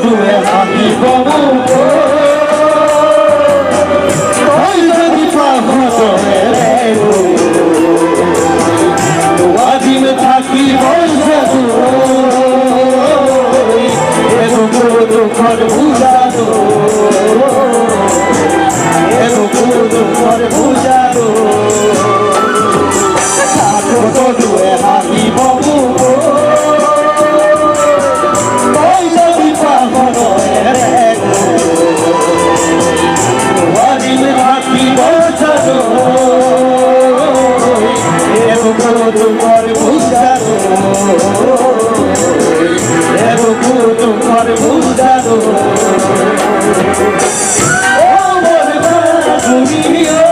দুয়ে হাবি বাবু ওই যদি পাখরে আদিম থাকি বসে দুঃখর বুঝানো দুঃখর বুঝানো দুয়ে হাবি বাবু ওই যদি পাখরে আদিম থাকি বসানো দুঃখর বুঝানো তোমার বুঝানো ও মোর বাসুরিও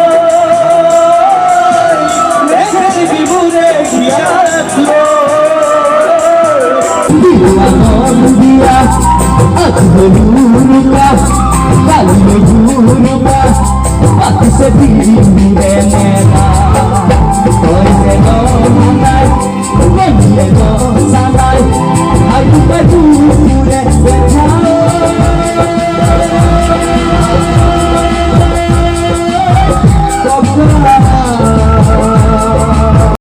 মেঘের বিবুরে গিয়াছো দিয়া আজরুরুকা কালমে জুরুকা পাতিসে দিরে নেনা কইছে নাই বলিয়ে সানাই আইবা জুরে